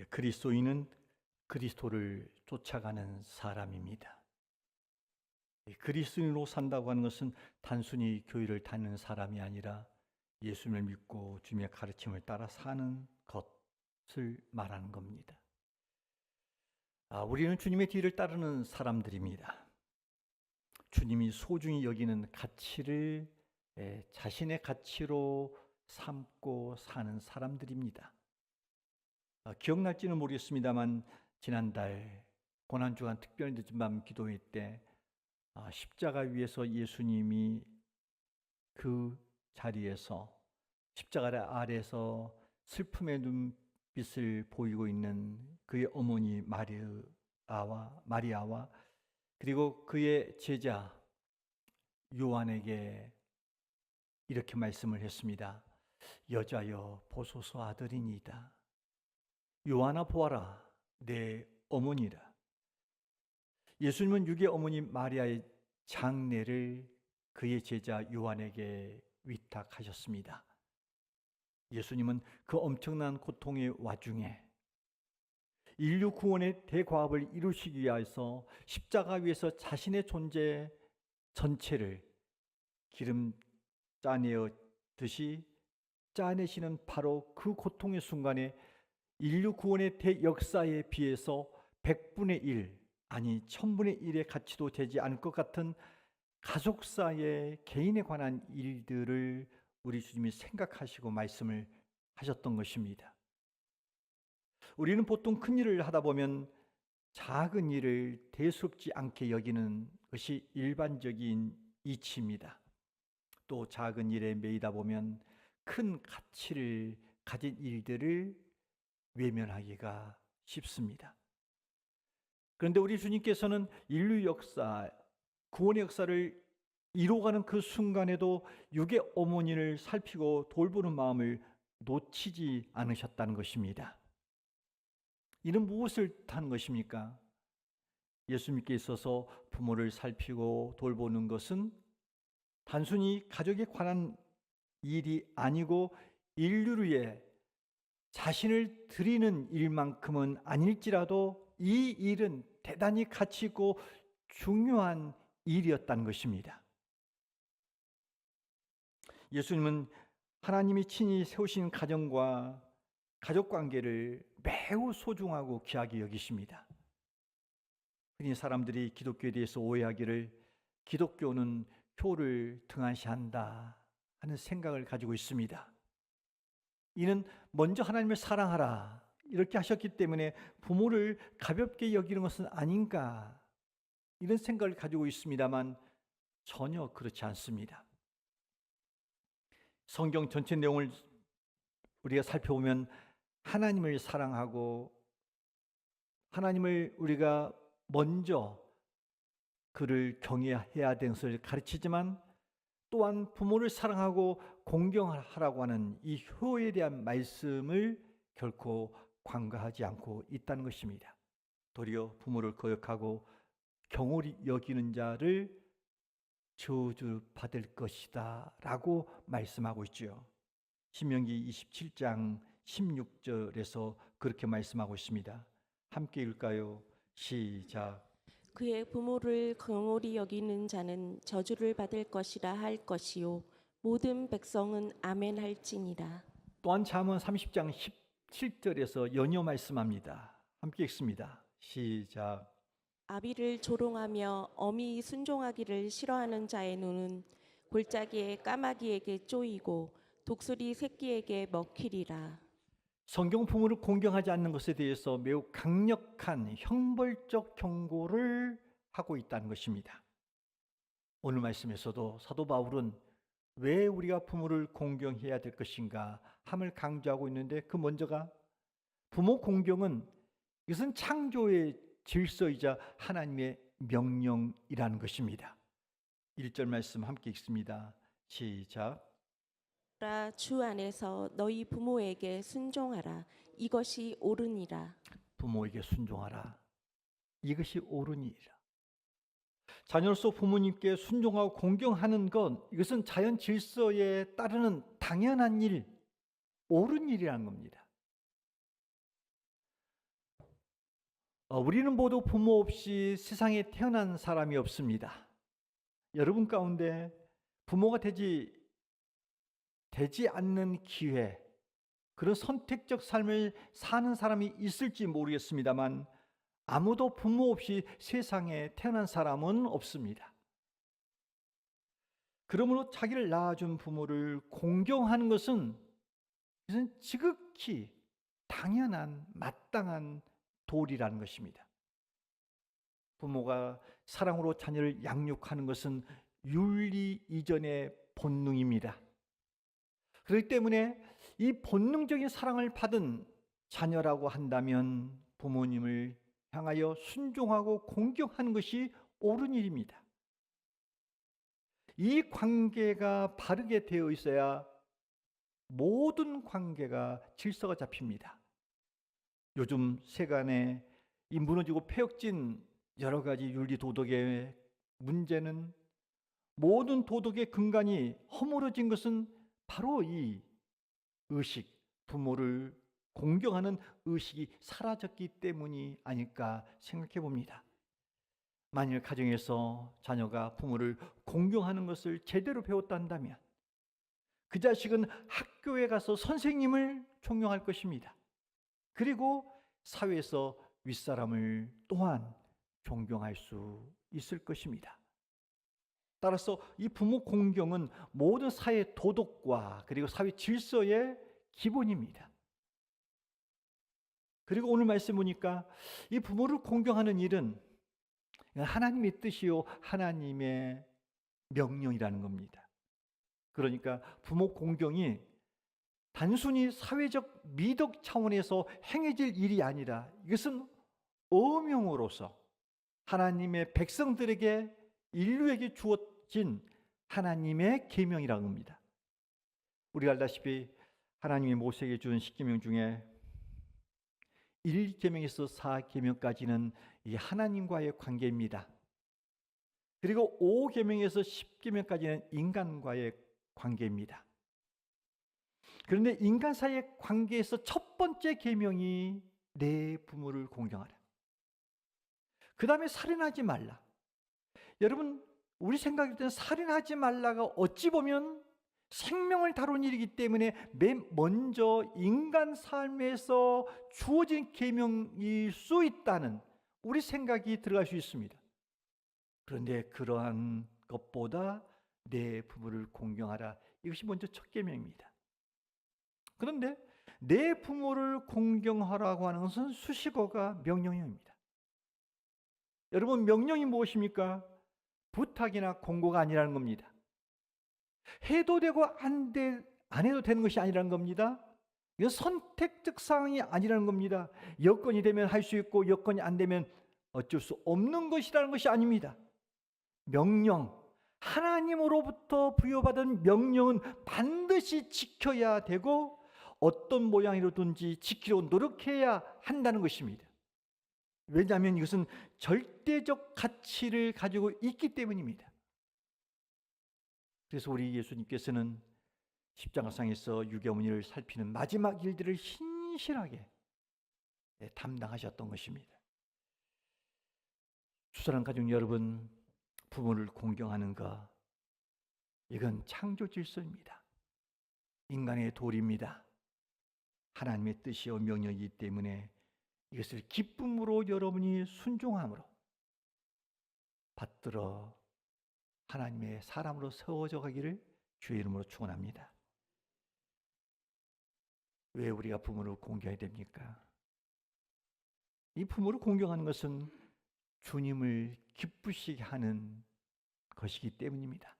그리스도인은 그리스도를 쫓아가는 사람입니다. 그리스도인으로 산다고 하는 것은 단순히 교회를 다니는 사람이 아니라 예수님을 믿고 주님의 가르침을 따라 사는 것을 말하는 겁니다. 우리는 주님의 뒤를 따르는 사람들입니다. 주님이 소중히 여기는 가치를 자신의 가치로 삼고 사는 사람들입니다. 기억날지는 모르겠습니다만 지난달 고난주간 특별 늦은 밤 기도회 때 십자가 위에서 예수님이 그 자리에서 십자가 아래에서 슬픔의 눈빛을 보이고 있는 그의 어머니 마리아와 그리고 그의 제자 요한에게 이렇게 말씀을 했습니다. 여자여 보소서 아들이니이다. 요한아 보아라 내 어머니라. 예수님은 육의 어머니 마리아의 장례를 그의 제자 요한에게 위탁하셨습니다. 예수님은 그 엄청난 고통의 와중에 인류 구원의 대과업을 이루시기 위해서 십자가 위에서 자신의 존재 전체를 기름 짜내듯이 짜내시는 바로 그 고통의 순간에 인류 구원의 대역사에 비해서 100분의 1 아니 1000분의 1의 가치도 되지 않을 것 같은 가족사의 개인에 관한 일들을 우리 주님이 생각하시고 말씀을 하셨던 것입니다. 우리는 보통 큰 일을 하다 보면 작은 일을 대수롭지 않게 여기는 것이 일반적인 이치입니다. 또 작은 일에 매이다 보면 큰 가치를 가진 일들을 외면하기가 쉽습니다. 그런데 우리 주님께서는 인류 역사, 구원의 역사를 이루어가는 그 순간에도 육의 어머니를 살피고 돌보는 마음을 놓치지 않으셨다는 것입니다. 이는 무엇을 뜻하는 것입니까? 예수님께 있어서 부모를 살피고 돌보는 것은 단순히 가족에 관한 일이 아니고 인류를 위해 자신을 드리는 일만큼은 아닐지라도 이 일은 대단히 가치 있고 중요한 일이었다는 것입니다. 예수님은 하나님이 친히 세우신 가정과 가족관계를 매우 소중하고 귀하게 여기십니다. 흔히 사람들이 기독교에 대해서 오해하기를 기독교는 효를 등한시한다 하는 생각을 가지고 있습니다. 이는 먼저 하나님을 사랑하라 이렇게 하셨기 때문에 부모를 가볍게 여기는 것은 아닌가 이런 생각을 가지고 있습니다만 전혀 그렇지 않습니다. 성경 전체 내용을 우리가 살펴보면 하나님을 사랑하고 하나님을 우리가 먼저 그를 경외해야 되는 것을 가르치지만 또한 부모를 사랑하고 공경하라고 하는 이 효에 대한 말씀을 결코 관가하지 않고 있다는 것입니다. 도리어 부모를 거역하고 경홀히 여기는 자를 저주받을 것이다 라고 말씀하고 있지요. 신명기 27장 16절에서 그렇게 말씀하고 있습니다. 함께 읽을까요? 시작. 그의 부모를 경홀히 여기는 자는 저주를 받을 것이라 할 것이요 모든 백성은 아멘 할지니라. 또한 잠언 30장 17절에서 연이어 말씀합니다. 함께 읽습니다. 시작. 아비를 조롱하며 어미 순종하기를 싫어하는 자의 눈은 골짜기에 까마귀에게 쪼이고 독수리 새끼에게 먹히리라. 성경 부모를 공경하지 않는 것에 대해서 매우 강력한 형벌적 경고를 하고 있다는 것입니다. 오늘 말씀에서도 사도 바울은 왜 우리가 부모를 공경해야 될 것인가 함을 강조하고 있는데 그 먼저가 부모 공경은 이것은 창조의 질서이자 하나님의 명령이라는 것입니다. 1절 말씀 함께 읽습니다. 시작. 주 안에서 너희 부모에게 순종하라. 이것이 옳으니라. 부모에게 순종하라. 이것이 옳으니라. 자녀로서 부모님께 순종하고 공경하는 것, 이것은 자연 질서에 따르는 당연한 일, 옳은 일이라는 겁니다. 우리는 모두 부모 없이 세상에 태어난 사람이 없습니다. 여러분 가운데 부모가 되지 않는 기회, 그런 선택적 삶을 사는 사람이 있을지 모르겠습니다만 아무도 부모 없이 세상에 태어난 사람은 없습니다. 그러므로 자기를 낳아준 부모를 공경하는 것은 이것은 지극히 당연한 마땅한 도리라는 것입니다. 부모가 사랑으로 자녀를 양육하는 것은 윤리 이전의 본능입니다. 그렇기 때문에 이 본능적인 사랑을 받은 자녀라고 한다면 부모님을 향하여 순종하고 공경하는 것이 옳은 일입니다. 이 관계가 바르게 되어 있어야 모든 관계가 질서가 잡힙니다. 요즘 세간에 이 무너지고 폐역진 여러 가지 윤리 도덕의 문제는, 모든 도덕의 근간이 허물어진 것은 바로 이 의식, 부모를 공경하는 의식이 사라졌기 때문이 아닐까 생각해 봅니다. 만일 가정에서 자녀가 부모를 공경하는 것을 제대로 배웠다 한다면 그 자식은 학교에 가서 선생님을 존경할 것입니다. 그리고 사회에서 윗사람을 또한 존경할 수 있을 것입니다. 따라서 이 부모 공경은 모든 사회 도덕과 그리고 사회 질서의 기본입니다. 그리고 오늘 말씀 보니까 이 부모를 공경하는 일은 하나님의 뜻이요 하나님의 명령이라는 겁니다. 그러니까 부모 공경이 단순히 사회적 미덕 차원에서 행해질 일이 아니라 이것은 어명으로서 하나님의 백성들에게, 인류에게 주어진 하나님의 계명이라는 겁니다. 우리가 알다시피 하나님이 모세에게 준 10계명 중에 1계명에서 4계명까지는 이 하나님과의 관계입니다. 그리고 5계명에서 10계명까지는 인간과의 관계입니다. 그런데 인간 사이의 관계에서 첫 번째 계명이 내 부모를 공경하라. 그 다음에 살인하지 말라. 여러분, 우리 생각할 때는 살인하지 말라가 어찌 보면 생명을 다룬 일이기 때문에 맨 먼저 인간 삶에서 주어진 계명일 수 있다는 우리 생각이 들어갈 수 있습니다. 그런데 그러한 것보다 내 부모를 공경하라, 이것이 먼저 첫 계명입니다. 그런데 내 부모를 공경하라고 하는 것은 수식어가 명령형입니다. 여러분, 명령이 무엇입니까? 부탁이나 공고가 아니라는 겁니다. 해도 되고 안 해도 되는 것이 아니라는 겁니다. 이건 선택적 사항이 아니라는 겁니다. 여건이 되면 할 수 있고 여건이 안 되면 어쩔 수 없는 것이라는 것이 아닙니다. 명령, 하나님으로부터 부여받은 명령은 반드시 지켜야 되고 어떤 모양이로든지 지키려고 노력해야 한다는 것입니다. 왜냐하면 이것은 절대적 가치를 가지고 있기 때문입니다. 그래서 우리 예수님께서는 십자가상에서 유괴어머니를 살피는 마지막 일들을 신실하게 담당하셨던 것입니다. 주사랑 가족 여러분, 부모를 공경하는 것, 이건 창조 질서입니다. 인간의 도리입니다. 하나님의 뜻이요 명령이기 때문에 이것을 기쁨으로 여러분이 순종함으로 받들어 하나님의 사람으로 세워져 가기를 주의 이름으로 축원합니다. 왜 우리가 부모를 공경해야 됩니까? 이 부모를 공경하는 것은 주님을 기쁘시게 하는 것이기 때문입니다.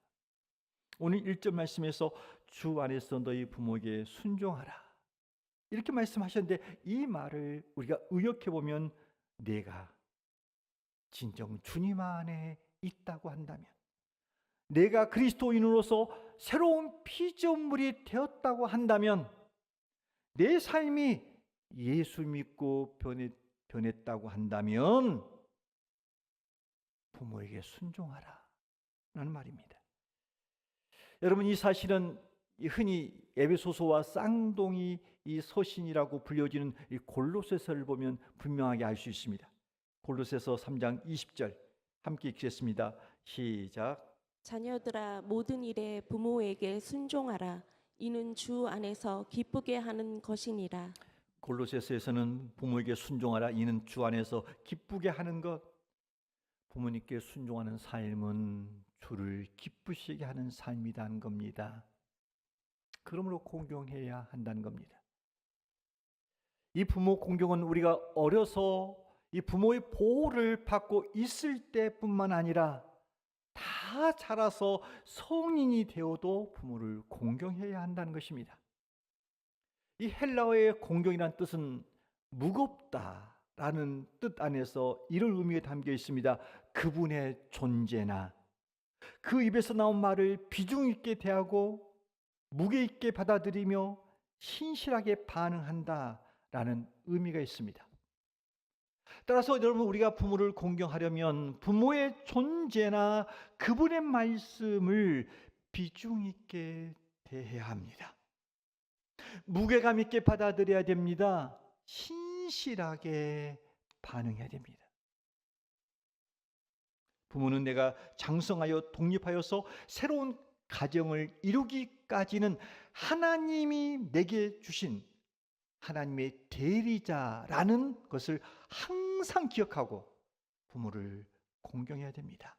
오늘 1절 말씀에서 주 안에서 너희 부모에게 순종하라, 이렇게 말씀하셨는데 이 말을 우리가 의역해 보면 내가 진정 주님 안에 있다고 한다면, 내가 그리스도인으로서 새로운 피조물이 되었다고 한다면, 내 삶이 예수 믿고 변했다고 한다면 부모에게 순종하라 라는 말입니다. 여러분, 이 사실은 흔히 에베소서와 쌍둥이 이 서신이라고 불려지는 이 골로새서를 보면 분명하게 알 수 있습니다. 골로새서 3장 20절 함께 읽겠습니다. 시작. 자녀들아 모든 일에 부모에게 순종하라. 이는 주 안에서 기쁘게 하는 것이니라. 골로새서에서는 부모에게 순종하라. 이는 주 안에서 기쁘게 하는 것. 부모님께 순종하는 삶은 주를 기쁘시게 하는 삶이라는 겁니다. 그러므로 공경해야 한다는 겁니다. 이 부모 공경은 우리가 어려서 이 부모의 보호를 받고 있을 때뿐만 아니라 다 자라서 성인이 되어도 부모를 공경해야 한다는 것입니다. 이 헬라어의 공경이란 뜻은 무겁다라는 뜻 안에서 이런 의미가 담겨 있습니다. 그분의 존재나 그 입에서 나온 말을 비중 있게 대하고 무게 있게 받아들이며 신실하게 반응한다라는 의미가 있습니다. 따라서 여러분, 우리가 부모를 공경하려면 부모의 존재나 그분의 말씀을 비중 있게 대해야 합니다. 무게감 있게 받아들여야 됩니다. 신실하게 반응해야 됩니다. 부모는 내가 장성하여 독립하여서 새로운 가정을 이루기까지는 하나님이 내게 주신 하나님의 대리자라는 것을 항상 기억하고 부모를 공경해야 됩니다.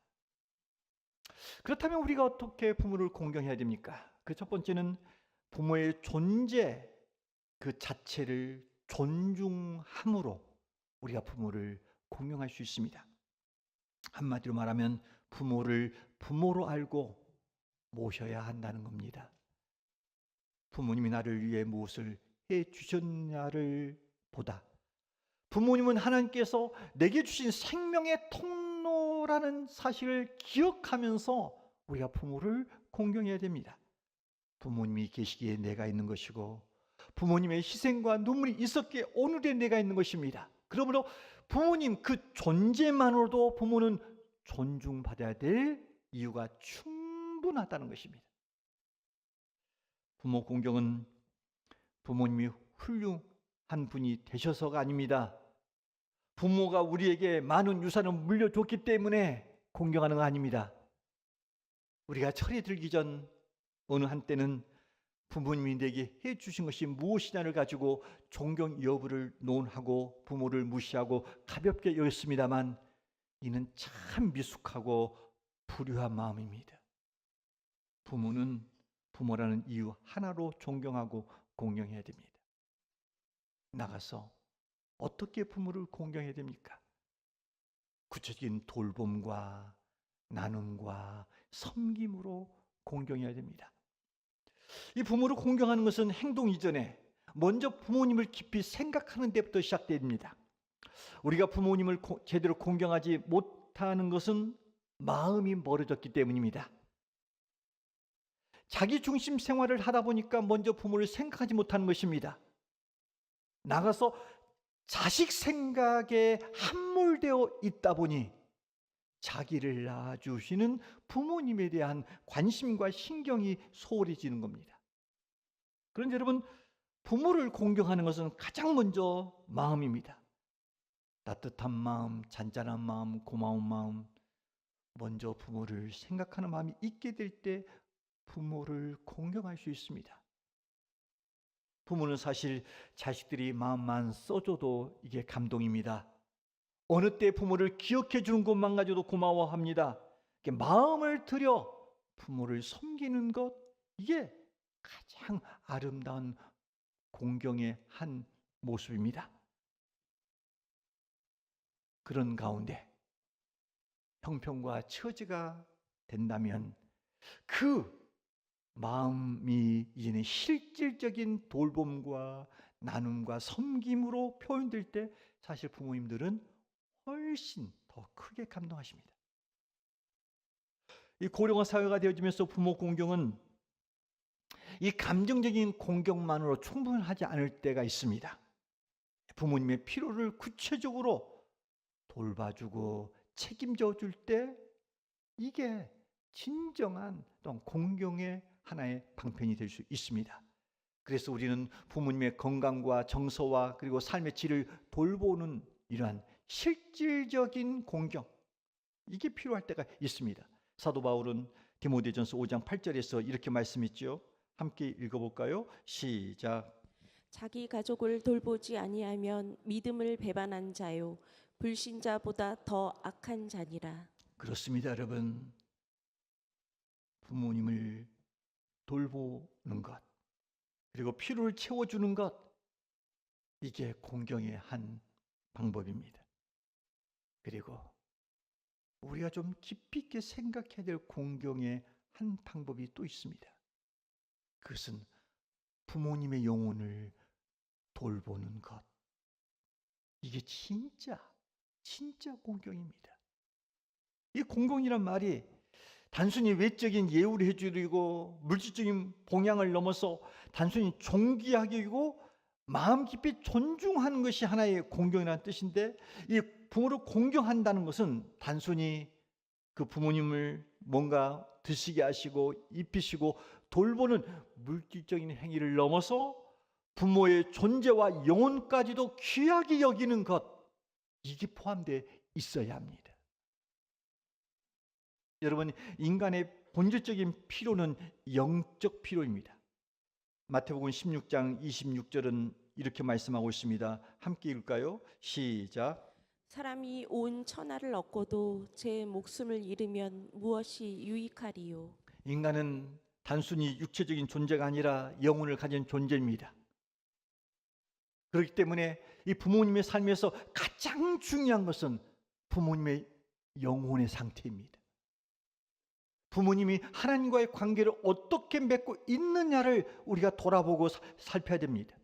그렇다면 우리가 어떻게 부모를 공경해야 됩니까? 그 첫 번째는 부모의 존재 그 자체를 존중함으로 우리가 부모를 공경할 수 있습니다. 한마디로 말하면 부모를 부모로 알고 모셔야 한다는 겁니다. 부모님이 나를 위해 무엇을 해 주셨냐를 보다 부모님은 하나님께서 내게 주신 생명의 통로라는 사실을 기억하면서 우리가 부모를 공경해야 됩니다. 부모님이 계시기에 내가 있는 것이고 부모님의 희생과 눈물이 있었기에 오늘의 내가 있는 것입니다. 그러므로 부모님 그 존재만으로도 부모는 존중받아야 될 이유가 충분하다는 것입니다. 부모 공경은 부모님이 훌륭한 분이 되셔서가 아닙니다. 부모가 우리에게 많은 유산을 물려줬기 때문에 공경하는 거 아닙니다. 우리가 철이 들기 전 어느 한때는 부모님이 내게 해주신 것이 무엇이냐를 가지고 존경 여부를 논하고 부모를 무시하고 가볍게 여겼습니다만 이는 참 미숙하고 불효한 마음입니다. 부모는 부모라는 이유 하나로 존경하고 공경해야 됩니다. 나가서 어떻게 부모를 공경해야 됩니까? 구체적인 돌봄과 나눔과 섬김으로 공경해야 됩니다. 이 부모를 공경하는 것은 행동 이전에 먼저 부모님을 깊이 생각하는 데부터 시작됩니다. 우리가 부모님을 제대로 공경하지 못하는 것은 마음이 멀어졌기 때문입니다. 자기 중심 생활을 하다 보니까 먼저 부모를 생각하지 못하는 것입니다. 나가서 자식 생각에 함몰되어 있다 보니 자기를 낳아주시는 부모님에 대한 관심과 신경이 소홀해지는 겁니다. 그런데 여러분, 부모를 공경하는 것은 가장 먼저 마음입니다. 따뜻한 마음, 잔잔한 마음, 고마운 마음, 먼저 부모를 생각하는 마음이 있게 될 때 부모를 공경할 수 있습니다. 부모는 사실 자식들이 마음만 써줘도 이게 감동입니다. 어느 때 부모를 기억해 주는 것만 가지고도 고마워합니다. 마음을 들여 부모를 섬기는 것, 이게 가장 아름다운 공경의 한 모습입니다. 그런 가운데 형편과 처지가 된다면 그 마음이 이제는 실질적인 돌봄과 나눔과 섬김으로 표현될 때 사실 부모님들은 훨씬 더 크게 감동하십니다. 이 고령화 사회가 되어지면서 부모 공경은 이 감정적인 공경만으로 충분하지 않을 때가 있습니다. 부모님의 필요를 구체적으로 돌봐주고 책임져 줄 때 이게 진정한 공경의 하나의 방편이 될 수 있습니다. 그래서 우리는 부모님의 건강과 정서와 그리고 삶의 질을 돌보는 이러한 실질적인 공경, 이게 필요할 때가 있습니다. 사도 바울은 디모데전서 5장 8절에서 이렇게 말씀했죠. 함께 읽어볼까요? 시작. 자기 가족을 돌보지 아니하면 믿음을 배반한 자요 불신자보다 더 악한 자니라. 그렇습니다, 여러분. 부모님을 돌보는 것, 그리고 필요를 채워주는 것, 이게 공경의 한 방법입니다. 그리고 우리가 좀 깊이 있게 생각해야 될 공경의 한 방법이 또 있습니다. 그것은 부모님의 영혼을 돌보는 것. 이게 진짜 공경입니다. 이 공경이란 말이 단순히 외적인 예우를 해주고 물질적인 봉양을 넘어서 단순히 존귀하게이고 마음 깊이 존중하는 것이 하나의 공경이라는 뜻인데, 이 부모를 공경한다는 것은 단순히 그 부모님을 뭔가 드시게 하시고 입히시고 돌보는 물질적인 행위를 넘어서 부모의 존재와 영혼까지도 귀하게 여기는 것, 이게 포함되어 있어야 합니다. 여러분, 인간의 본질적인 필요는 영적 필요입니다. 마태복음 16장 26절은 이렇게 말씀하고 있습니다. 함께 읽을까요? 시작. 사람이 온 천하를 얻고도 제 목숨을 잃으면 무엇이 유익하리요. 인간은 단순히 육체적인 존재가 아니라 영혼을 가진 존재입니다. 그렇기 때문에 이 부모님의 삶에서 가장 중요한 것은 부모님의 영혼의 상태입니다. 부모님이 하나님과의 관계를 어떻게 맺고 있느냐를 우리가 돌아보고 살펴야 됩니다.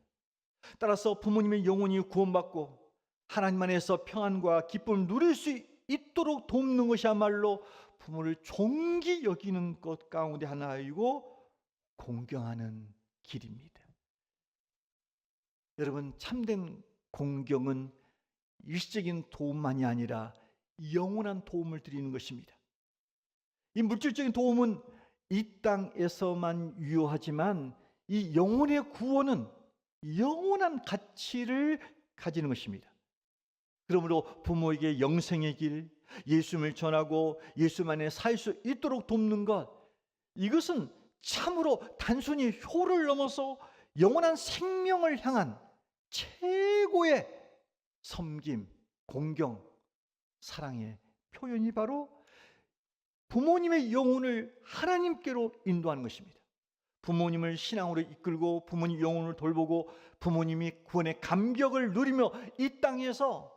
따라서 부모님의 영혼이 구원받고 하나님 안에서 평안과 기쁨을 누릴 수 있도록 돕는 것이야말로 부모를 존귀 여기는 것 가운데 하나이고 공경하는 길입니다. 여러분, 참된 공경은 일시적인 도움만이 아니라 영원한 도움을 드리는 것입니다. 이 물질적인 도움은 이 땅에서만 유효하지만 이 영혼의 구원은 영원한 가치를 가지는 것입니다. 그러므로 부모에게 영생의 길, 예수님을 전하고 예수님 안에 살 수 있도록 돕는 것, 이것은 참으로 단순히 효를 넘어서 영원한 생명을 향한 최고의 섬김, 공경, 사랑의 표현이 바로 부모님의 영혼을 하나님께로 인도하는 것입니다. 부모님을 신앙으로 이끌고 부모님 영혼을 돌보고 부모님이 구원의 감격을 누리며 이 땅에서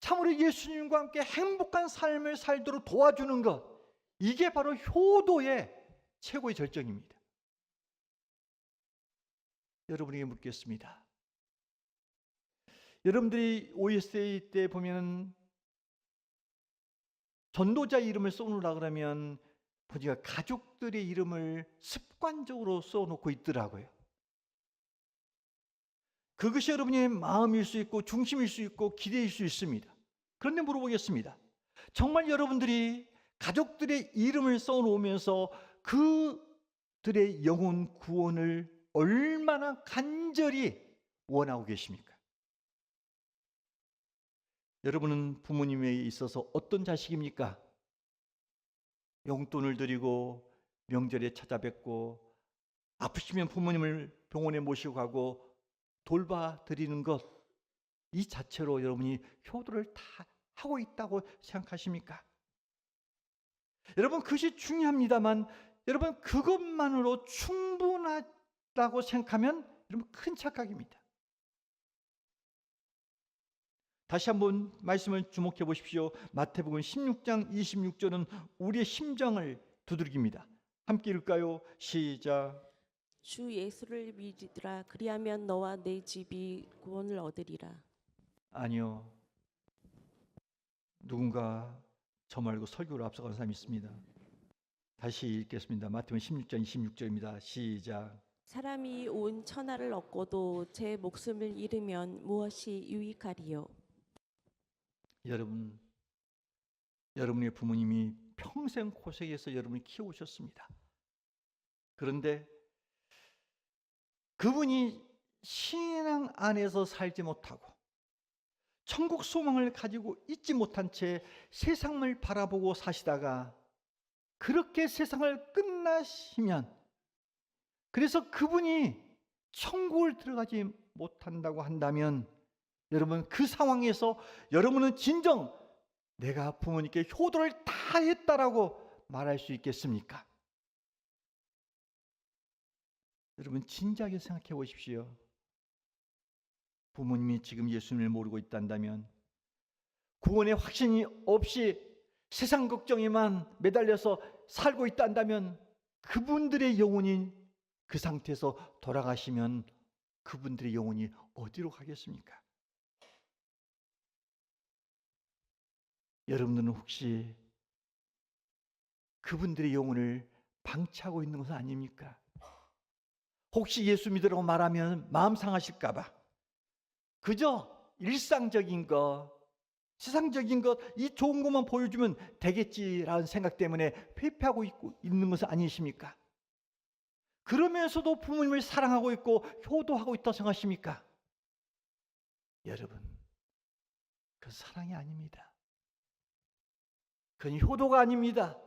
참으로 예수님과 함께 행복한 삶을 살도록 도와주는 것, 이게 바로 효도의 최고의 절정입니다. 여러분에게 묻겠습니다. 여러분들이 OSA 때 보면 전도자 이름을 써놓으라 그러면 보니까 가족들의 이름을 습관적으로 써놓고 있더라고요. 그것이 여러분의 마음일 수 있고 중심일 수 있고 기대일 수 있습니다. 그런데 물어보겠습니다. 정말 여러분들이 가족들의 이름을 써놓으면서 그들의 영혼 구원을 얼마나 간절히 원하고 계십니까? 여러분은 부모님에 있어서 어떤 자식입니까? 용돈을 드리고 명절에 찾아뵙고 아프시면 부모님을 병원에 모시고 가고 돌봐드리는 것, 이 자체로 여러분이 효도를 다 하고 있다고 생각하십니까? 여러분, 그것이 중요합니다만 여러분, 그것만으로 충분하다고 생각하면 여러분 큰 착각입니다. 다시 한번 말씀을 주목해 보십시오. 마태복음 16장 26절은 우리의 심정을 두드립니다. 함께 읽을까요? 시작. 주 예수를 믿으라. 그리하면 너와 내 집이 구원을 얻으리라. 아니요. 누군가 저 말고 설교를 앞서가는 사람이 있습니다. 다시 읽겠습니다. 마태복음 16장 26절입니다. 시작. 사람이 온 천하를 얻고도 제 목숨을 잃으면 무엇이 유익하리요. 여러분, 여러분의 부모님이 평생 고생해서 여러분을 키워오셨습니다. 그런데 그분이 신앙 안에서 살지 못하고 천국 소망을 가지고 잊지 못한 채 세상을 바라보고 사시다가 그렇게 세상을 끝나시면, 그래서 그분이 천국을 들어가지 못한다고 한다면, 여러분 그 상황에서 여러분은 진정 내가 부모님께 효도를 다 했다라고 말할 수 있겠습니까? 여러분 진지하게 생각해 보십시오. 부모님이 지금 예수님을 모르고 있단다면, 구원의 확신이 없이 세상 걱정에만 매달려서 살고 있단다면, 그분들의 영혼이 그 상태에서 돌아가시면 그분들의 영혼이 어디로 가겠습니까? 여러분들은 혹시 그분들의 영혼을 방치하고 있는 것은 아닙니까? 혹시 예수 믿으라고 말하면 마음 상하실까 봐 그저 일상적인 것, 세상적인 것, 이 좋은 것만 보여주면 되겠지라는 생각 때문에 회피하고 있는 것은 아니십니까? 그러면서도 부모님을 사랑하고 있고 효도하고 있다고 생각하십니까? 여러분, 그 사랑이 아닙니다. 그건 효도가 아닙니다.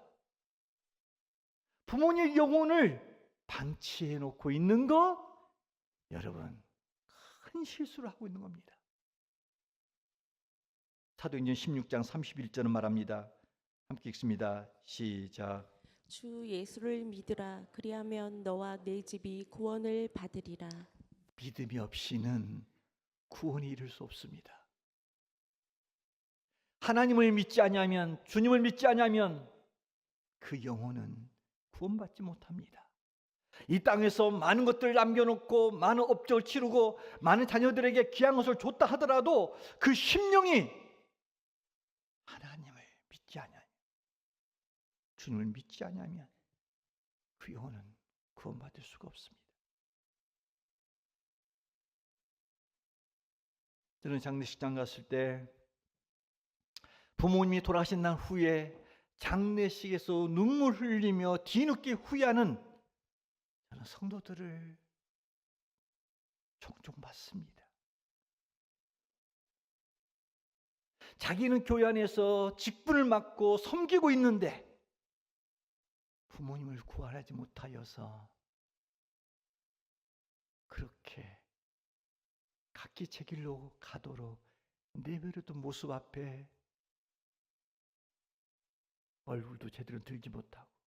부모님의 영혼을 방치해 놓고 있는 것, 여러분 큰 실수를 하고 있는 겁니다. 사도행전 16장 31절은 말합니다. 함께 읽습니다. 시작. 주 예수를 믿으라. 그리하면 너와 내 집이 구원을 받으리라. 믿음이 없이는 구원에 이를 수 없습니다. 하나님을 믿지 아니하면, 주님을 믿지 아니하면 그 영혼은 구원받지 못합니다. 이 땅에서 많은 것들을 남겨놓고 많은 업적을 치르고 많은 자녀들에게 귀한 것을 줬다 하더라도 그 심령이 하나님을 믿지 아니하면, 주님을 믿지 아니하면 그 영혼은 구원받을 수가 없습니다. 저는 장례식장 갔을 때 부모님이 돌아가신 날 후에 장례식에서 눈물 흘리며 뒤늦게 후회하는 저는 성도들을 종종 봤습니다. 자기는 교회 안에서 직분을 맡고 섬기고 있는데 부모님을 구원하지 못하여서 그렇게 각기 제 길로 가도록 내버려둔 모습 앞에 얼굴도 제대로 들지 못하고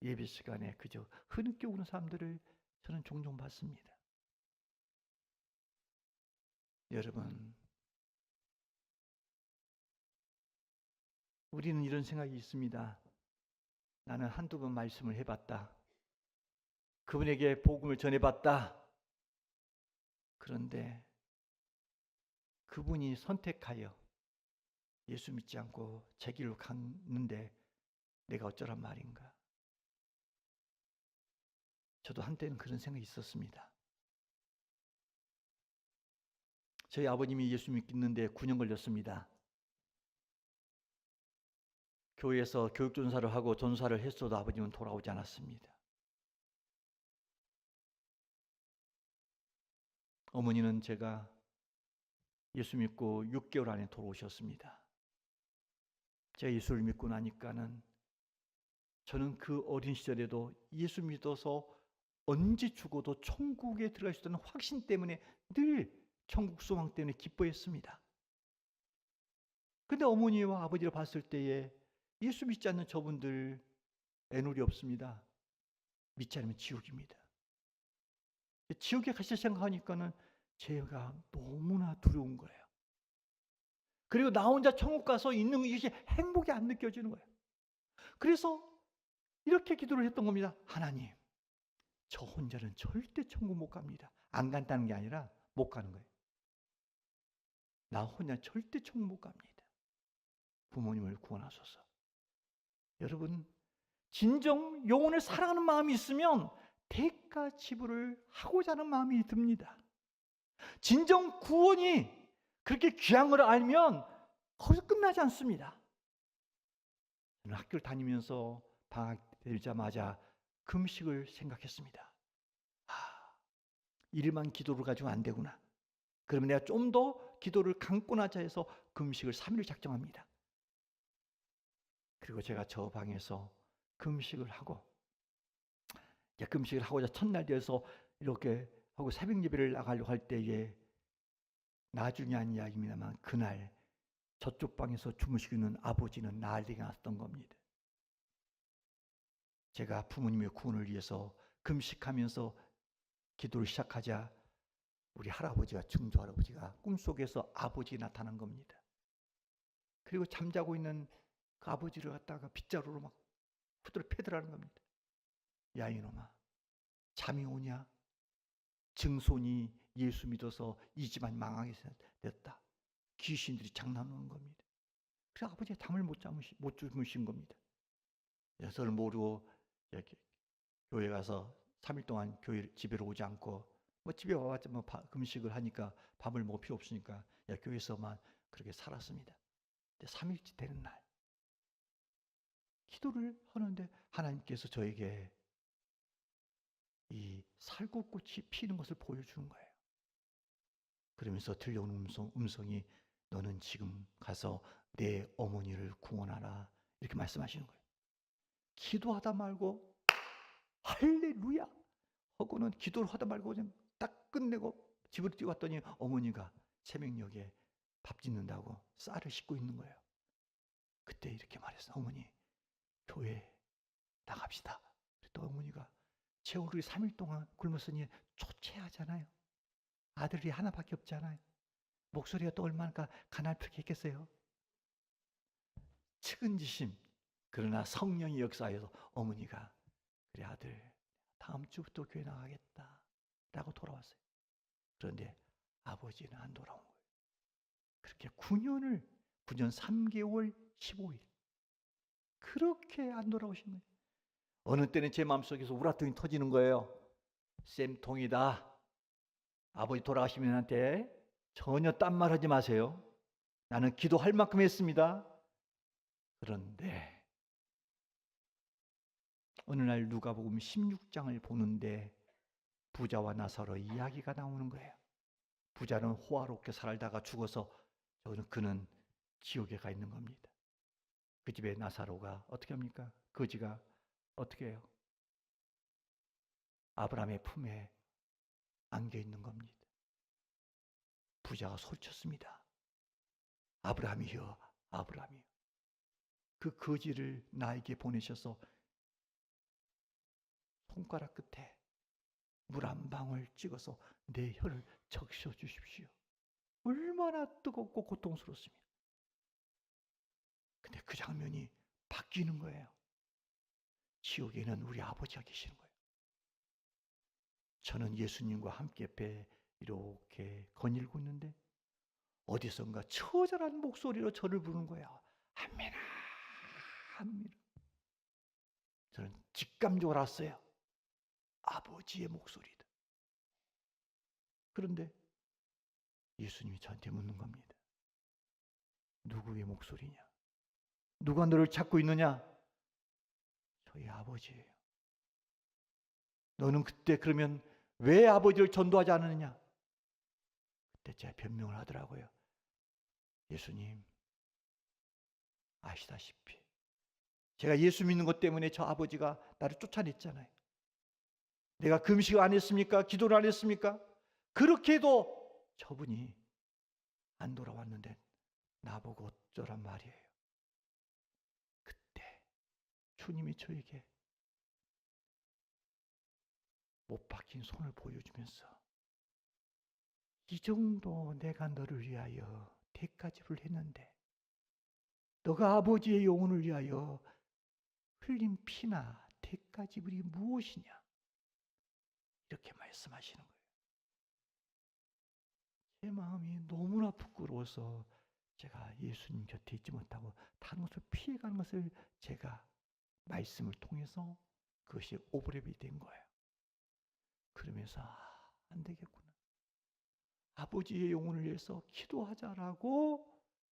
예배 시간에 그저 흐느껴 오는 사람들을 저는 종종 봤습니다. 여러분, 우리는 이런 생각이 있습니다. 나는 한두 번 말씀을 해봤다. 그분에게 복음을 전해봤다. 그런데 그분이 선택하여 예수 믿지 않고 제 길로 갔는데 내가 어쩌란 말인가. 저도 한때는 그런 생각이 있었습니다. 저희 아버님이 예수 믿는데 9년 걸렸습니다. 교회에서 교육전사를 하고 전사를 했어도 아버님은 돌아오지 않았습니다. 어머니는 제가 예수 믿고 6개월 안에 돌아오셨습니다. 제가 예수를 믿고 나니까는 저는 그 어린 시절에도 예수 믿어서 언제 죽어도 천국에 들어갈 수 있다는 확신 때문에 늘 천국 소망 때문에 기뻐했습니다. 근데 어머니와 아버지를 봤을 때에 예수 믿지 않는 저분들 애누리 없습니다. 믿지 않으면 지옥입니다. 지옥에 가실 생각하니까는 제가 너무나 두려운 거예요. 그리고 나 혼자 천국 가서 있는 것이 행복이 안 느껴지는 거예요. 그래서 이렇게 기도를 했던 겁니다. 하나님, 저 혼자는 절대 천국 못 갑니다. 안 간다는 게 아니라 못 가는 거예요. 나 혼자 절대 천국 못 갑니다. 부모님을 구원하소서. 여러분, 진정 영혼을 사랑하는 마음이 있으면 대가 지불을 하고자 하는 마음이 듭니다. 진정 구원이 그렇게 귀한 걸 알면 거기서 끝나지 않습니다. 저는 학교를 다니면서 방학 되자마자 금식을 생각했습니다. 일만 기도를 가지고 안 되구나. 그러면 내가 좀 더 기도를 강권하자 해서 금식을 3일을 작정합니다. 그리고 제가 저 방에서 금식을 하고, 금식을 하고자 첫날 되어서 이렇게 하고 새벽 예배를 나가려고 할 때에, 나중에 한 이야기입니다만 그날 저쪽 방에서 주무시고 있는 아버지는 난리가 났던 겁니다. 제가 부모님의 구원을 위해서 금식하면서 기도를 시작하자 우리 할아버지가, 증조 할아버지가 꿈속에서 아버지 나타난 겁니다. 그리고 잠자고 있는 그 아버지를 갖다가 빗자루로 막 후드를 패드라는 겁니다. 야 이놈아, 잠이 오냐? 증손이 예수 믿어서 이 집안 망하게 됐다. 귀신들이 장난하는 겁니다. 그래서 아버지가 잠을 못 주무신 겁니다. 저를 모르고 이렇게 교회 가서 3일 동안 집에 오지 않고, 집에 와봤자 금식을 하니까 밥을 먹을 필요 없으니까 교회에서만 그렇게 살았습니다. 근데 3일째 되는 날 기도를 하는데 하나님께서 저에게 이 살구꽃이 피는 것을 보여주는 거예요. 그러면서 들려오는 음성이 너는 지금 가서 내 어머니를 구원하라, 이렇게 말씀하시는 거예요. 기도하다 말고 할렐루야 하고는 기도를 하다 말고 그냥 딱 끝내고 집으로 뛰어왔더니 어머니가 새벽녘에 밥 짓는다고 쌀을 씻고 있는 거예요. 그때 이렇게 말했어요. 어머니, 교회 나갑시다. 그랬더니 어머니가 제 얼굴이 3일 동안 굶었으니 초췌하잖아요. 아들이 하나밖에 없잖아요. 목소리가 또 얼마나 가난했겠어요. 측은지심, 그러나 성령의 역사에서 어머니가 그래 아들 다음 주부터 교회 나가겠다 라고 돌아왔어요. 그런데 아버지는 안 돌아온 거예요. 그렇게 9년 3개월 15일 그렇게 안 돌아오신 거예요. 어느 때는 제 마음속에서 우라통이 터지는 거예요. 쌤통이다. 아버지 돌아가시면 한테 전혀 딴 말 하지 마세요. 나는 기도할 만큼 했습니다. 그런데 어느 날 누가복음 16장을 보는데 부자와 나사로 이야기가 나오는 거예요. 부자는 호화롭게 살다가 죽어서 그는 지옥에 가 있는 겁니다. 그 집에 나사로가 어떻게 합니까? 거지가 어떻게 해요? 아브라함의 품에 안겨 있는 겁니다. 부자가 소리쳤습니다. 아브라함이여, 아브라함이여, 그 거지를 나에게 보내셔서 손가락 끝에 물 한 방울 찍어서 내 혀를 적셔 주십시오. 얼마나 뜨겁고 고통스럽습니까? 근데 그 장면이 바뀌는 거예요. 지옥에는 우리 아버지가 계시는 거예요. 저는 예수님과 함께 옆에 이렇게 거닐고 있는데 어디선가 처절한 목소리로 저를 부르는 거예요. 아멘아, 아멘. 저는 직감적으로 알았어요. 아버지의 목소리다. 그런데 예수님이 저한테 묻는 겁니다. 누구의 목소리냐? 누가 너를 찾고 있느냐? 저희 아버지예요. 너는 그때 그러면 왜 아버지를 전도하지 않았느냐? 그때 제가 변명을 하더라고요. 예수님, 아시다시피 제가 예수 믿는 것 때문에 저 아버지가 나를 쫓아냈잖아요. 내가 금식 안 했습니까? 기도를 안 했습니까? 그렇게 해도 저분이 안 돌아왔는데 나보고 어쩌란 말이에요. 그때 주님이 저에게 못 박힌 손을 보여주면서 이 정도 내가 너를 위하여 대가집을 했는데 너가 아버지의 영혼을 위하여 흘린 피나 대가지불이 무엇이냐? 이렇게 말씀하시는 거예요. 제 마음이 너무나 부끄러워서 제가 예수님 곁에 있지 못하고 다른 것을 피해가는 것을 제가 말씀을 통해서 그것이 오버랩이 된 거예요. 그러면서 안 되겠구나. 아버지의 영혼을 위해서 기도하자라고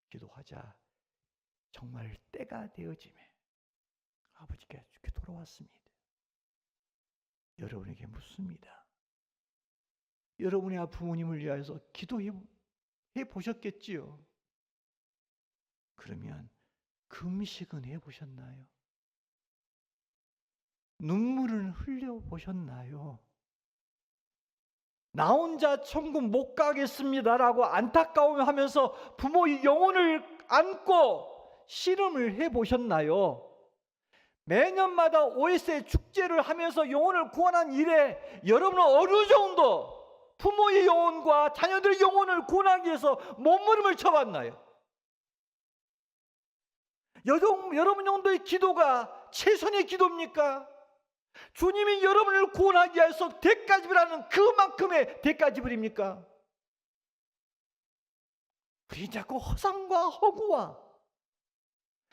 기도하자. 정말 때가 되어짐에 아버지께 이렇게 돌아왔습니다. 여러분에게 묻습니다. 여러분의 부모님을 위해서 기도해 해보셨겠지요. 그러면 금식은 해보셨나요? 눈물을 흘려보셨나요? 나 혼자 천국 못 가겠습니다라고 안타까워하면서 부모의 영혼을 안고 씨름을 해보셨나요? 매년마다 OS의 축제를 하면서 영혼을 구원한 일에 여러분은 어느 정도 부모의 영혼과 자녀들의 영혼을 구원하기 위해서 몸부림을 쳐봤나요? 여러분 정도의 기도가 최선의 기도입니까? 주님이 여러분을 구원하기 위해서 대가지불하는 그만큼의 대가지불입니까? 우리 자꾸 허상과 허구와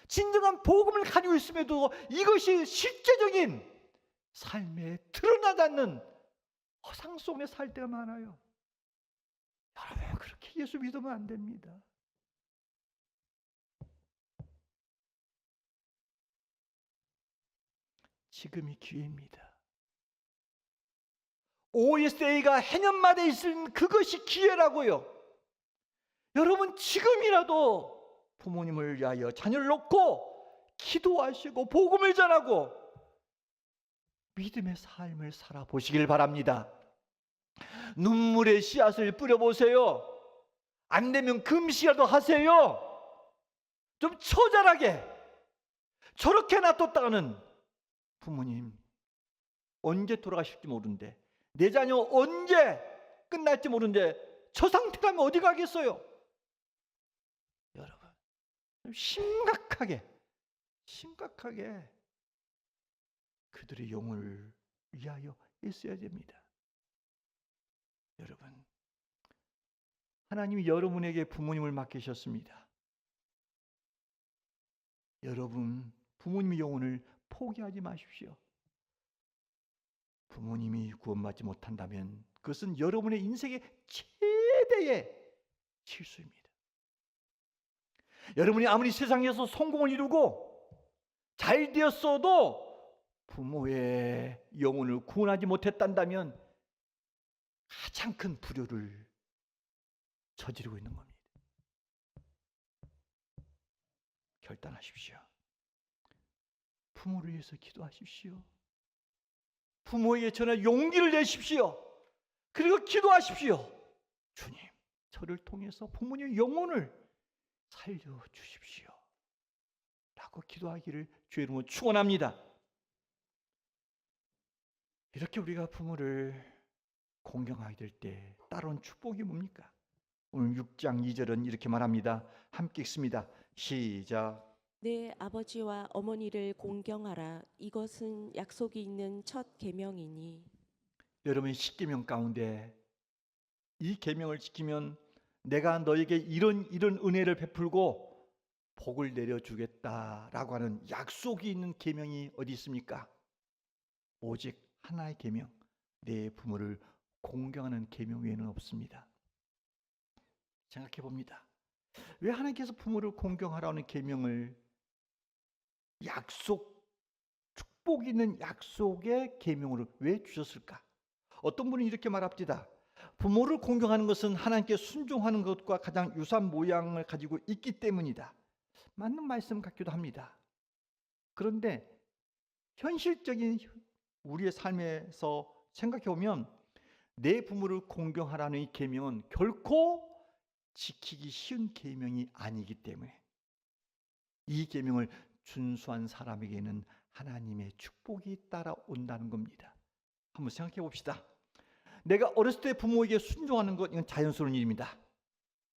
진정한 복음을 가지고 있음에도 이것이 실제적인 삶에 드러나지 않는 허상 속에 살 때가 많아요. 여러분 그렇게 예수 믿으면 안 됩니다. 지금이 기회입니다. OSA가 해년마다 있을 그것이 기회라고요. 여러분 지금이라도 부모님을 위하여 자녀를 놓고 기도하시고 복음을 전하고 믿음의 삶을 살아보시길 바랍니다. 눈물의 씨앗을 뿌려보세요. 안 되면 금식이라도 하세요. 좀 처절하게. 저렇게 놔뒀다가는 부모님 언제 돌아가실지 모르는데, 내 자녀 언제 끝날지 모르는데 저 상태라면 어디 가겠어요? 여러분 심각하게 그들의 영혼을 위하여 애써야 됩니다. 여러분 하나님이 여러분에게 부모님을 맡기셨습니다. 여러분 부모님의 영혼을 포기하지 마십시오. 부모님이 구원받지 못한다면 그것은 여러분의 인생의 최대의 실수입니다. 여러분이 아무리 세상에서 성공을 이루고 잘 되었어도 부모의 영혼을 구원하지 못했단다면 가장 큰 불효를 저지르고 있는 겁니다. 결단하십시오. 부모를 위해서 기도하십시오. 부모에게 전할 용기를 내십시오. 그리고 기도하십시오. 주님, 저를 통해서 부모님의 영혼을 살려주십시오 라고 기도하기를 주의 이름으로 축원합니다. 이렇게 우리가 부모를 공경하게 될 때 따라온 축복이 뭡니까? 오늘 6장 2절은 이렇게 말합니다. 함께 읽습니다. 시작. 내 아버지와 어머니를 공경하라. 이것은 약속이 있는 첫 계명이니. 여러분 10계명 가운데 이 계명을 지키면 내가 너에게 이런 은혜를 베풀고 복을 내려주겠다라고 하는 약속이 있는 계명이 어디 있습니까? 오직 하나의 계명, 내 부모를 공경하는 계명 외에는 없습니다. 생각해 봅니다. 왜 하나님께서 부모를 공경하라는 계명을 약속, 축복 있는 약속의 계명으로 왜 주셨을까? 어떤 분은 이렇게 말합니다. 부모를 공경하는 것은 하나님께 순종하는 것과 가장 유사한 모양을 가지고 있기 때문이다. 맞는 말씀 같기도 합니다. 그런데 현실적인 우리의 삶에서 생각해 보면 내 부모를 공경하라는 이 계명은 결코 지키기 쉬운 계명이 아니기 때문에 이 계명을 준수한 사람에게는 하나님의 축복이 따라온다는 겁니다. 한번 생각해 봅시다. 내가 어렸을 때 부모에게 순종하는 것, 이건 자연스러운 일입니다.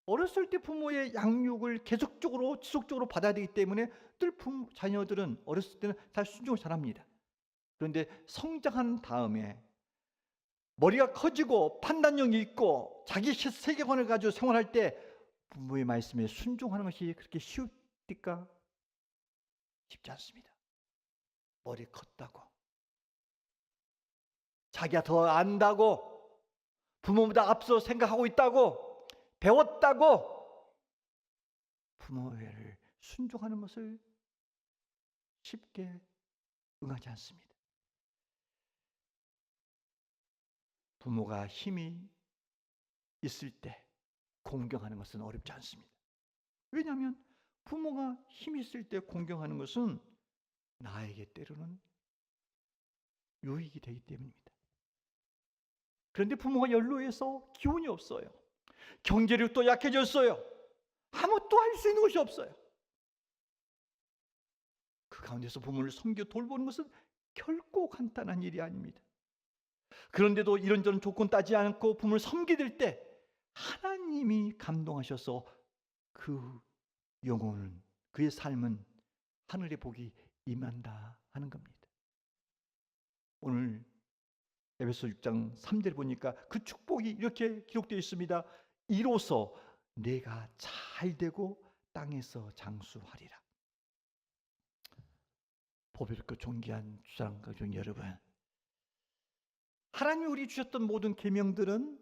어렸을 때 부모의 양육을 계속적으로 지속적으로 받아야 되기 때문에 늘 자녀들은 어렸을 때는 잘 순종을 잘합니다. 그런데 성장한 다음에 머리가 커지고 판단력이 있고 자기 세계관을 가지고 생활할 때 부모의 말씀에 순종하는 것이 그렇게 쉬웁니까? 쉽지 않습니다. 머리 컸다고, 자기가 더 안다고, 부모보다 앞서 생각하고 있다고, 배웠다고 부모를 순종하는 것을 쉽게 응하지 않습니다. 부모가 힘이 있을 때 공경하는 것은 어렵지 않습니다. 왜냐하면 부모가 힘 있을 때 공경하는 것은 나에게 때로는 유익이 되기 때문입니다. 그런데 부모가 연로해서 기운이 없어요. 경제력도 약해졌어요. 아무것도 할 수 있는 것이 없어요. 그 가운데서 부모를 섬겨 돌보는 것은 결코 간단한 일이 아닙니다. 그런데도 이런저런 조건 따지 않고 부모를 섬기될 때 하나님이 감동하셔서 그 영혼은, 그의 삶은 하늘의 복이 임한다 하는 겁니다. 오늘 에베소 6장 3절 보니까 그 축복이 이렇게 기록되어 있습니다. 이로써 내가 잘 되고 땅에서 장수하리라. 보배롭고 존귀한 주상 가족 여러분, 하나님이 우리 주셨던 모든 계명들은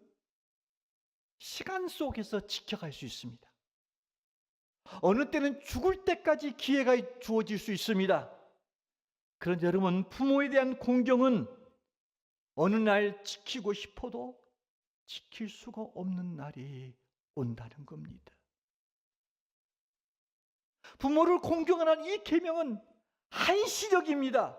시간 속에서 지켜갈 수 있습니다. 어느 때는 죽을 때까지 기회가 주어질 수 있습니다. 그런데 여러분, 부모에 대한 공경은 어느 날 지키고 싶어도 지킬 수가 없는 날이 온다는 겁니다. 부모를 공경하는 이 계명은 한시적입니다.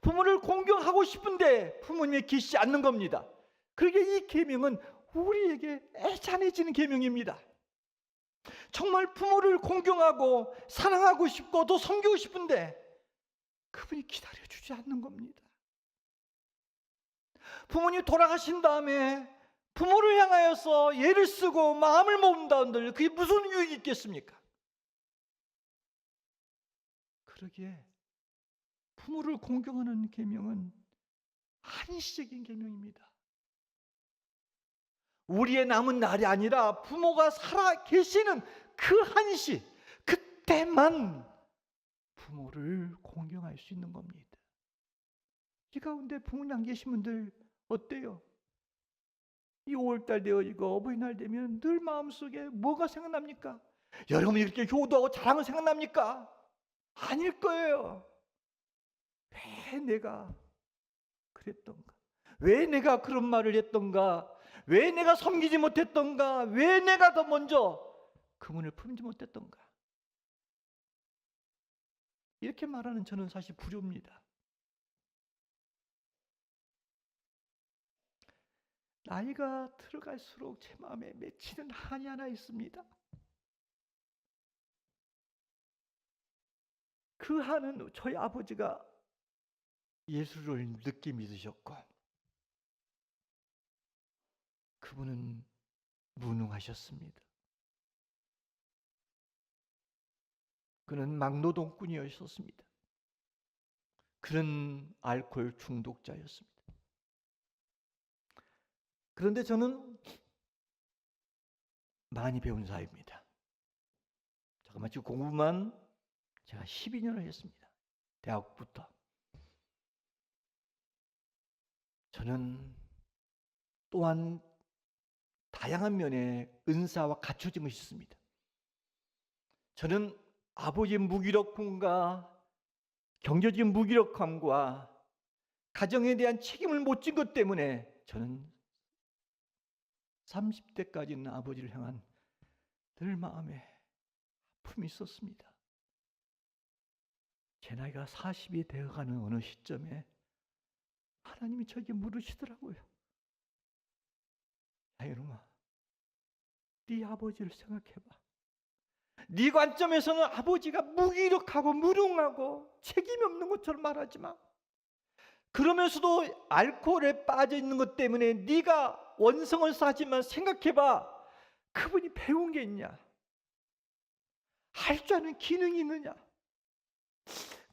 부모를 공경하고 싶은데 부모님이 계시지 않는 겁니다. 그러기에 이 계명은 우리에게 애잔해지는 계명입니다. 정말 부모를 공경하고 사랑하고 싶고 또 섬기고 싶은데 그분이 기다려주지 않는 겁니다. 부모님 돌아가신 다음에 부모를 향하여서 예를 쓰고 마음을 모은다는들 그게 무슨 유익이 있겠습니까? 그러기에 부모를 공경하는 계명은 한시적인 계명입니다. 우리의 남은 날이 아니라 부모가 살아 계시는 그 한시, 그때만 부모를 공경할 수 있는 겁니다. 이 가운데 부모님 안 계신 분들 어때요? 이 5월달 되어 이거 어버이날 되면 늘 마음속에 뭐가 생각납니까? 여러분이 이렇게 효도하고 자랑을 생각납니까? 아닐 거예요. 왜 내가 그랬던가? 왜 내가 그런 말을 했던가? 왜 내가 섬기지 못했던가? 왜 내가 더 먼저 그분을 품지 못했던가? 이렇게 말하는 저는 사실 부류입니다. 나이가 들어갈수록 제 마음에 맺히는 한이 하나 있습니다. 그 한은 저희 아버지가 예수를 늦게 믿으셨고 그분은 무능하셨습니다. 그는 막노동꾼이었습니다. 그는 알코올 중독자였습니다. 그런데 저는 많이 배운 사회입니다. 잠깐만, 지금 공부만 제가 12년을 했습니다. 대학부터. 저는 또한 다양한 면의 은사와 갖춰진 것이 있습니다. 저는 아버지의 무기력함과 경제적인 무기력함과 가정에 대한 책임을 못 진 것 때문에 저는 30대까지는 아버지를 향한 늘 마음에 아픔이 있었습니다. 제 나이가 40이 되어가는 어느 시점에 하나님이 저에게 물으시더라고요. 야, 이놈아, 네 아버지를 생각해봐. 네 관점에서는 아버지가 무기력하고 무능하고 책임이 없는 것처럼 말하지 마. 그러면서도 알코올에 빠져 있는 것 때문에 네가 원성을 쌓지만 생각해봐. 그분이 배운 게 있냐? 할 줄 아는 기능이 있느냐?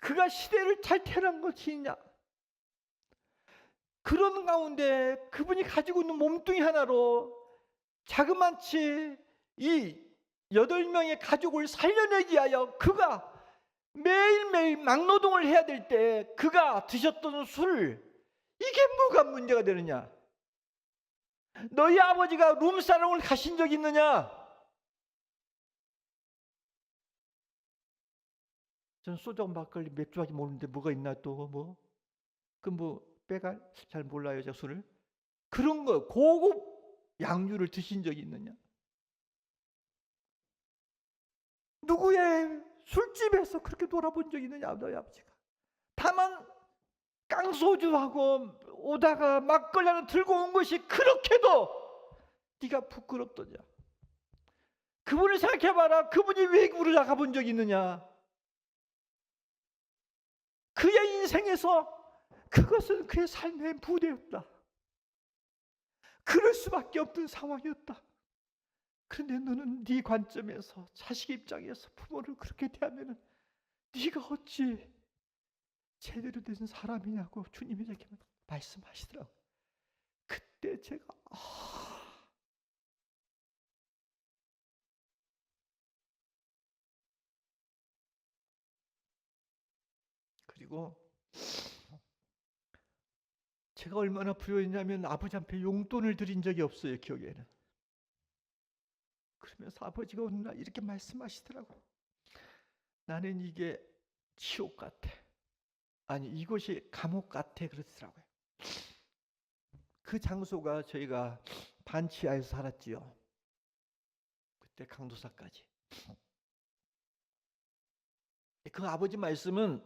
그가 시대를 잘 태어난 것이 있냐? 그런 가운데 그분이 가지고 있는 몸뚱이 하나로 자그마치 이 8명의 가족을 살려내기 위하여 그가 매일매일 막노동을 해야 될 때 그가 드셨던 술, 이게 뭐가 문제가 되느냐? 너희 아버지가 룸사롱을 가신 적 있느냐? 전 소주 막걸리 맥주밖에 모르는데 뭐가 있나 또 뭐? 그 뭐 빼가 잘 몰라요, 저 술을. 그런 거 고급 양주를 드신 적이 있느냐? 누구의 술집에서 그렇게 놀아본 적이 있느냐 너희 아버지가. 다만 깡소주하고 오다가 막걸리 하나 들고 온 것이 그렇게도 네가 부끄럽더냐. 그분을 생각해봐라. 그분이 외국으로 나가본 적이 있느냐. 그의 인생에서 그것은 그의 삶의 무대였다. 그럴 수밖에 없는 상황이었다. 그런데 너는 네 관점에서, 자식 입장에서 부모를 그렇게 대하면 네가 어찌 제대로 된 사람이냐고 주님이 제게 말씀하시더라고요. 그때 제가 그리고 제가 얼마나 부여했냐면 아버지한테 용돈을 드린 적이 없어요, 기억에는. 그러면서 아버지가 어느 날 이렇게 말씀하시더라고요. 나는 이게 지옥 같아. 아니, 이것이 감옥 같아 그러더라고요. 그 장소가 저희가 반치하에서 살았지요. 그때 강도사까지. 그 아버지 말씀은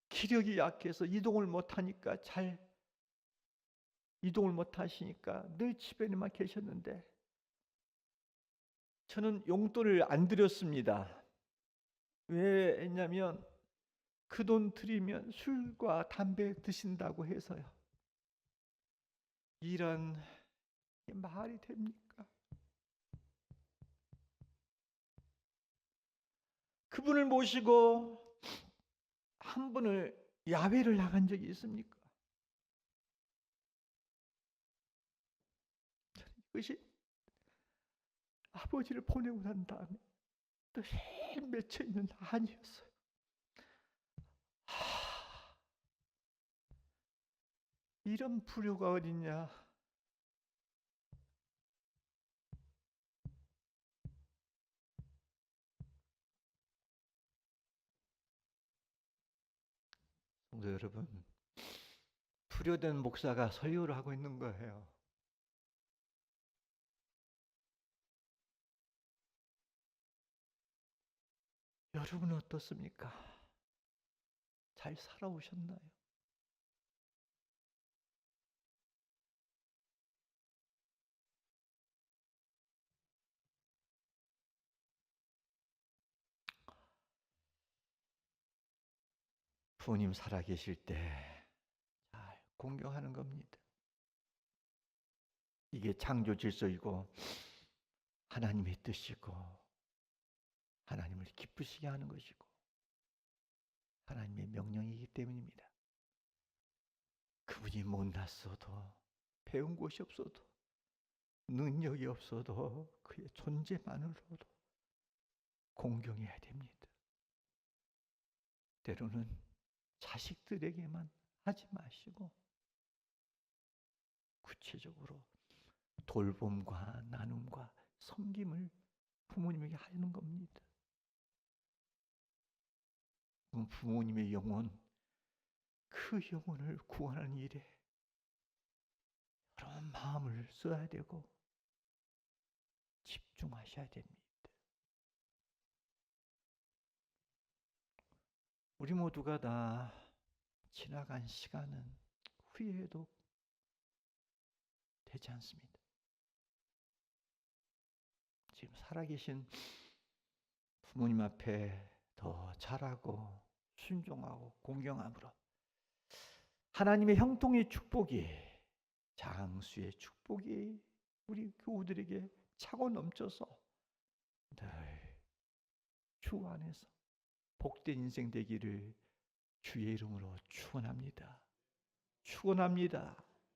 기력이 약해서 이동을 못하니까 잘 이동을 못하시니까 늘 집에만 계셨는데 저는 용돈을 안 드렸습니다. 왜 했냐면 그 돈 드리면 술과 담배 드신다고 해서요. 이런 말이 됩니까? 그분을 모시고 한 번을 야외를 나간 적이 있습니까? 이것이 아버지를 보내고 난 다음에 또 맺혀 있는 한이었어요. 이런 불효가 어딨냐. 성도 여러분, 불효된 목사가 설교를 하고 있는 거예요. 여러분은 어떻습니까? 잘 살아오셨나요? 부모님 살아계실 때 잘 공경하는 겁니다. 이게 창조 질서이고 하나님의 뜻이고 하나님을 기쁘시게 하는 것이고 하나님의 명령이기 때문입니다. 그분이 못났어도 배운 곳이 없어도 능력이 없어도 그의 존재만으로도 공경해야 됩니다. 때로는 자식들에게만 하지 마시고 구체적으로 돌봄과 나눔과 섬김을 부모님에게 하는 겁니다. 부모님의 영혼, 그 영혼을 구원하는 일에 여러 마음을 써야 되고 집중하셔야 됩니다. 우리 모두가 다 지나간 시간은 후회해도 되지 않습니다. 지금 살아계신 부모님 앞에 더 잘하고 순종하고 공경함으로 하나님의 형통의 축복이, 장수의 축복이 우리 교우들에게 차고 넘쳐서 늘 주 안에서 복된 인생 되기를 주의 이름으로 축원합니다. 축원합니다.